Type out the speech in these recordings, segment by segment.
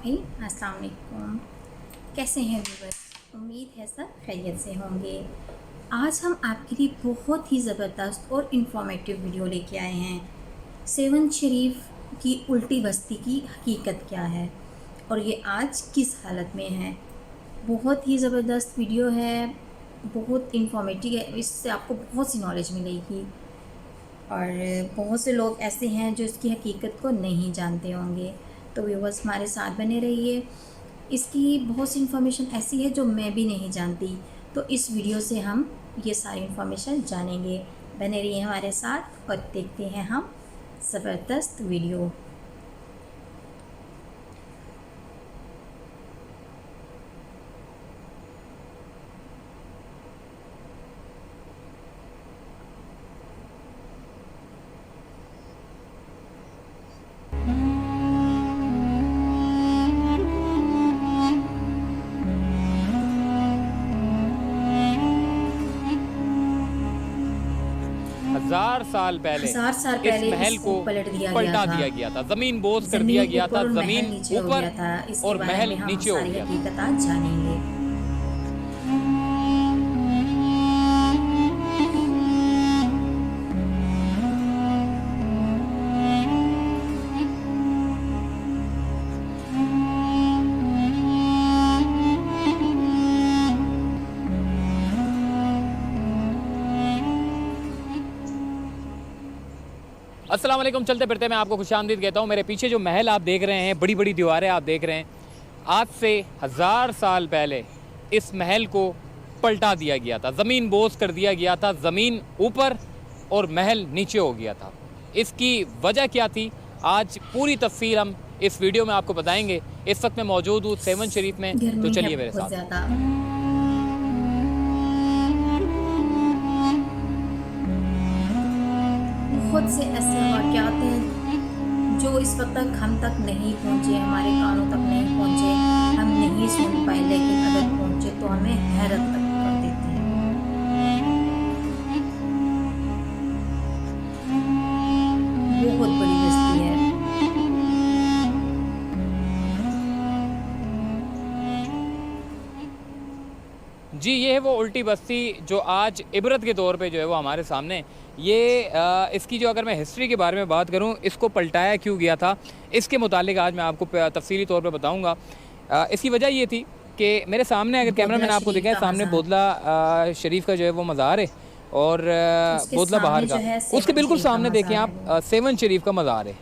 भाई अस्सलाम वालेकुम। कैसे हैं व्यूअर्स? उम्मीद है सब खैरियत से होंगे। आज हम आपके लिए बहुत ही ज़बरदस्त और इन्फॉर्मेटिव वीडियो लेके आए हैं। सेवन शरीफ की उल्टी बस्ती की हकीकत क्या है और ये आज किस हालत में है। बहुत ही ज़बरदस्त वीडियो है, बहुत इन्फॉर्मेटिव है, इससे आपको बहुत सी नॉलेज मिलेगी और बहुत से लोग ऐसे हैं जो इसकी हकीकत को नहीं जानते होंगे। तो व्यूअर्स हमारे साथ बने रहिए। इसकी बहुत सी इन्फॉर्मेशन ऐसी है जो मैं भी नहीं जानती, तो इस वीडियो से हम ये सारी इन्फॉर्मेशन जानेंगे। बने रहिए हमारे साथ और देखते हैं हम ज़बरदस्त वीडियो। हजार साल पहले इस महल को पलटा दिया गया था, जमीन बोझ कर दिया गया था, जमीन ऊपर और महल नीचे हो गया था। जानेंगे। अस्सलाम वालेकुम। चलते फिरते मैं आपको खुशामदीद कहता हूँ। मेरे पीछे जो महल आप देख रहे हैं, बड़ी बड़ी दीवारें आप देख रहे हैं, आज से 1000 साल पहले इस महल को पलटा दिया गया था, ज़मीन बोझ कर दिया गया था, ज़मीन ऊपर और महल नीचे हो गया था। इसकी वजह क्या थी, आज पूरी तफसील हम इस वीडियो में आपको बताएंगे। इस वक्त मैं मौजूद हूँ सेवन शरीफ में, तो चलिए मेरे साथ। बहुत से ऐसे वाक़यात हैं जो इस वक्त तक हम तक नहीं पहुँचे, हमारे कानों तक नहीं पहुँचे, हम नहीं सुन पाए, लेकिन अगर पहुँचे तो हमें हैरत तक कर देते हैं। बहुत बड़ी बस्ती है। जी, ये है वो उल्टी बस्ती जो आज इबरत के तौर पे जो है वो हमारे सामने। ये इसकी जो अगर मैं हिस्ट्री के बारे में बात करूं, इसको पलटाया क्यों गया था, इसके मुतालिक आज मैं आपको तफसीली तौर पे बताऊंगा। इसकी वजह ये थी कि मेरे सामने, अगर कैमरा मैन आपको दिखाए, सामने बोदला शरीफ का जो है वो मज़ार है और बोदला बहार का, उसके बिल्कुल सामने देखें आप सेवन शरीफ का मज़ार है।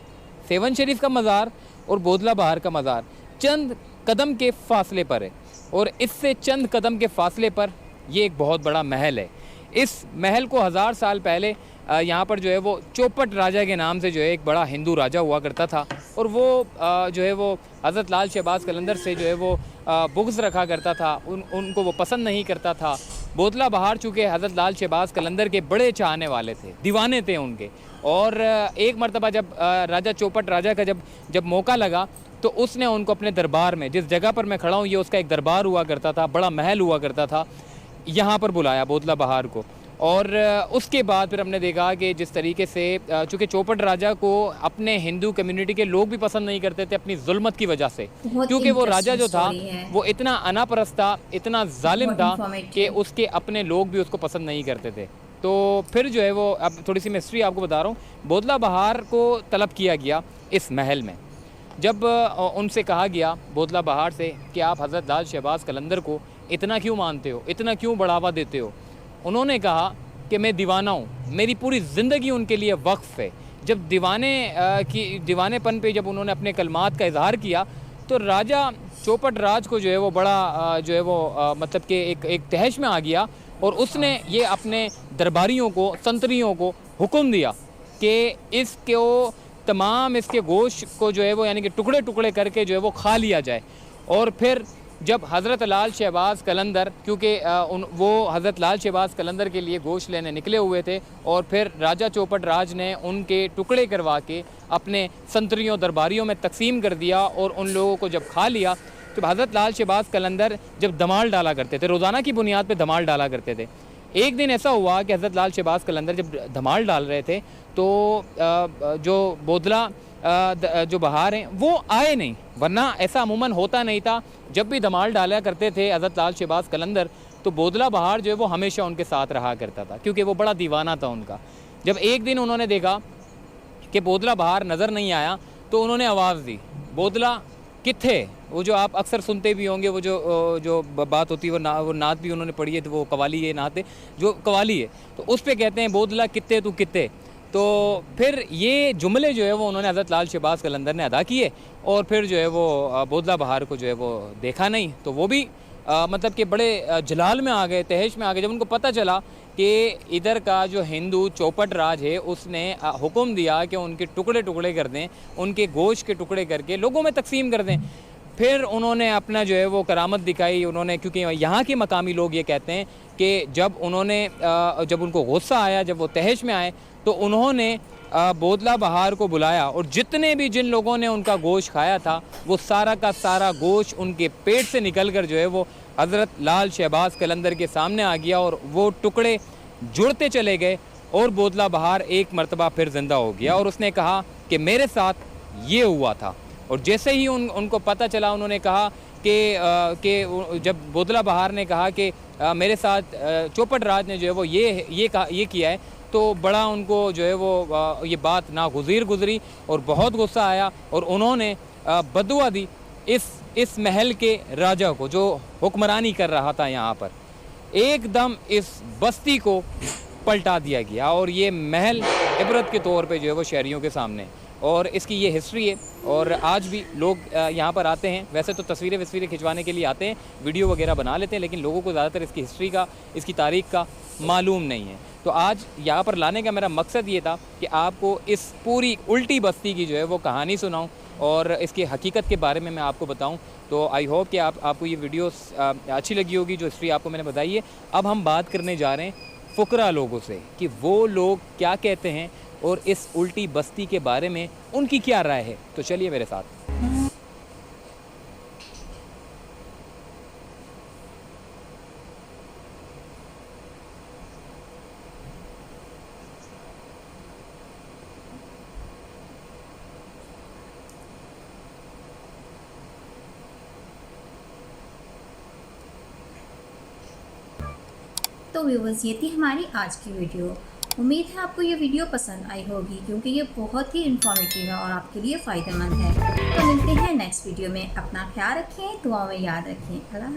सेवन शरीफ का मज़ार और बोदला बहार का मज़ार चंद कदम के फासले पर है और इससे चंद कदम के फासले पर ये एक बहुत बड़ा महल है। इस महल को 1000 साल पहले यहाँ पर जो है वो चौपट राजा के नाम से जो है एक बड़ा हिंदू राजा हुआ करता था और वो जो है वो हज़रत लाल शहबाज कलंदर से जो है वो बुग़्ज़ रखा करता था, उनको वो पसंद नहीं करता था। बोदला बहार चूँकि हज़रत लाल शहबाज कलंदर के बड़े चाहने वाले थे, दीवाने थे उनके, और एक मरतबा जब राजा चौपट राजा का जब मौका लगा तो उसने उनको अपने दरबार में, जिस जगह पर मैं खड़ा हूँ ये उसका एक दरबार हुआ करता था, बड़ा महल हुआ करता था, यहाँ पर बुलाया बोदला बहार को। और उसके बाद फिर हमने देखा कि जिस तरीके से चूँकि चौपट राजा को अपने हिंदू कम्युनिटी के लोग भी पसंद नहीं करते थे अपनी जुल्मत की वजह से, क्योंकि वो राजा जो था वो इतना अनापरस्त था, इतना जालिम था कि उसके अपने लोग भी उसको पसंद नहीं करते थे। तो फिर जो है वो, अब थोड़ी सी मैं हिस्ट्री आपको बता रहा हूँ, बोदला बहार को तलब किया गया इस महल में। जब उनसे कहा गया बोदला बहार से कि आप हज़रत लाल शहबाज कलंदर को इतना क्यों मानते हो, इतना क्यों बढ़ावा देते हो, उन्होंने कहा कि मैं दीवाना हूँ, मेरी पूरी ज़िंदगी उनके लिए वक्फ़ है। जब दीवानेपन पे जब उन्होंने अपने कलमात का इजहार किया तो राजा चौपट राज को जो है वो बड़ा जो है वो मतलब कि एक तहश में आ गया और उसने ये अपने दरबारियों को, संतरियों को हुक्म दिया कि तमाम इसके गोश्त को जो है वो यानी कि टुकड़े टुकड़े करके जो है वो खा लिया जाए। और फिर जब हज़रत लाल शहबाज कलंदर, क्योंकि वो हज़रत लाल शहबाज कलंदर के लिए गोश्त लेने निकले हुए थे, और फिर राजा चौपट राज ने उनके टुकड़े करवा के अपने संतरियों दरबारियों में तकसीम कर दिया और उन लोगों को जब खा लिया तो हज़रत लाल शहबाज कलंदर जब धमाल डाला करते थे, रोज़ाना की बुनियाद पर धमाल डाला करते थे, एक दिन ऐसा हुआ कि हज़रत लाल शहबाज कलंदर जब धमाल डाल रहे थे तो जो बोदला जो बहार हैं वो आए नहीं, वरना ऐसा अमूमन होता नहीं था। जब भी धमाल डाला करते थे हज़रत लाल शहबाज कलंदर तो बोदला बहार जो है वो हमेशा उनके साथ रहा करता था, क्योंकि वो बड़ा दीवाना था उनका। जब एक दिन उन्होंने देखा कि बोदला बहार नज़र नहीं आया तो उन्होंने आवाज़ दी, बोदला कित्थे। वो जो आप अक्सर सुनते भी होंगे, वो जो बात होती है वो नात भी उन्होंने पढ़ी है, तो वो कवाली है, नात है जो कवाली है, तो उस पर कहते हैं बोदला कित्ते तू कित्ते। तो फिर ये जुमले जो है वो उन्होंने हज़रत लाल शहबाज कलंदर ने अदा किए और फिर जो है वो बोदला बहार को जो है वो देखा नहीं। तो वो भी मतलब कि बड़े जलाल में आ गए, तहश में आ गए, जब उनको पता चला कि इधर का जो हिंदू चौपट राज है उसने हुक्म दिया कि उनके टुकड़े टुकड़े कर दें, उनके गोश्त के टुकड़े करके लोगों में तकसीम कर दें। फिर उन्होंने अपना जो है वो करामत दिखाई उन्होंने, क्योंकि यहाँ के मकामी लोग ये कहते हैं कि जब उनको गुस्सा आया, जब वो तहश में आए तो उन्होंने बोदला बहार को बुलाया और जितने भी जिन लोगों ने उनका गोश्त खाया था वो सारा का सारा गोश्त उनके पेट से निकल कर जो है वो हज़रत लाल शहबाज कलंदर के सामने आ गया और वो टुकड़े जुड़ते चले गए और बोदला बहार एक मरतबा फिर ज़िंदा हो गया और उसने कहा कि मेरे साथ ये हुआ था। और जैसे ही उनको पता चला उन्होंने कहा कि जब बोदला बहार ने कहा कि मेरे साथ चौपट राज ने जो है वो ये किया है, तो बड़ा उनको जो है वो ये बात नागुज़ीर गुजरी और बहुत गुस्सा आया और उन्होंने बदुआ दी इस महल के राजा को जो हुक्मरानी कर रहा था यहाँ पर। एकदम इस बस्ती को पलटा दिया गया और ये महल इबरत के तौर पे जो है वो शहरियों के सामने, और इसकी ये हिस्ट्री है। और आज भी लोग यहाँ पर आते हैं, वैसे तो तस्वीरें खिंचवाने के लिए आते हैं, वीडियो वगैरह बना लेते हैं, लेकिन लोगों को ज़्यादातर इसकी हिस्ट्री का, इसकी तारीख़ का मालूम नहीं है। तो आज यहाँ पर लाने का मेरा मकसद ये था कि आपको इस पूरी उल्टी बस्ती की जो है वो कहानी सुनाऊँ और इसकी हकीकत के बारे में मैं आपको बताऊं। तो आई होप कि आपको ये वीडियो अच्छी लगी होगी, जो हिस्ट्री आपको मैंने बताई है। अब हम बात करने जा रहे हैं फ़ुकरा लोगों से कि वो लोग क्या कहते हैं और इस उल्टी बस्ती के बारे में उनकी क्या राय है। तो चलिए मेरे साथ। तो व्यूवर्स, ये थी हमारी आज की वीडियो। उम्मीद है आपको ये वीडियो पसंद आई होगी, क्योंकि ये बहुत ही इन्फॉर्मेटिव है और आपके लिए फ़ायदेमंद है। तो मिलते हैं नेक्स्ट वीडियो में। अपना ख्याल रखें, दुआओं में याद रखें। अल्लाह।